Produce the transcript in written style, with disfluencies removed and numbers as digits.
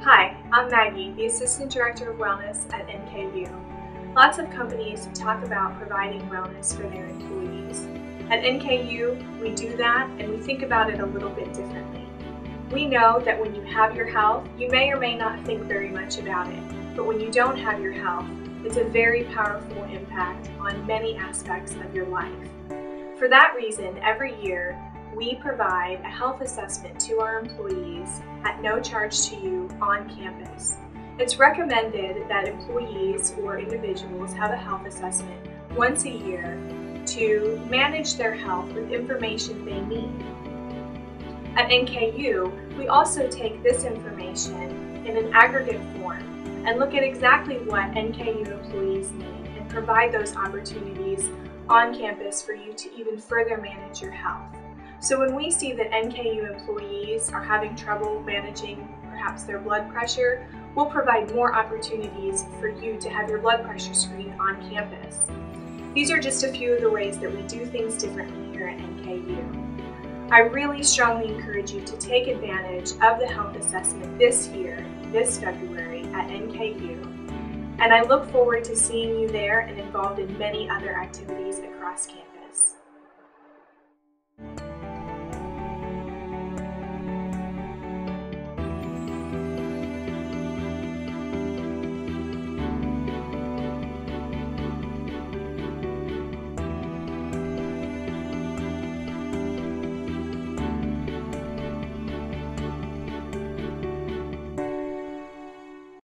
Hi, I'm Maggie, the Assistant Director of Wellness at NKU. Lots of companies talk about providing wellness for their employees. At NKU, we do that and we think about it a little bit differently. We know that when you have your health, you may or may not think very much about it, but when you don't have your health, it's a very powerful impact on many aspects of your life. For that reason, every year, we provide a health assessment to our employees at no charge to you on campus. It's recommended that employees or individuals have a health assessment once a year to manage their health with information they need. At NKU, we also take this information in an aggregate form and look at exactly what NKU employees need and provide those opportunities on campus for you to even further manage your health. So when we see that NKU employees are having trouble managing perhaps their blood pressure, we'll provide more opportunities for you to have your blood pressure screened on campus. These are just a few of the ways that we do things differently here at NKU. I really strongly encourage you to take advantage of the health assessment this year, this February at NKU, and I look forward to seeing you there and involved in many other activities across campus.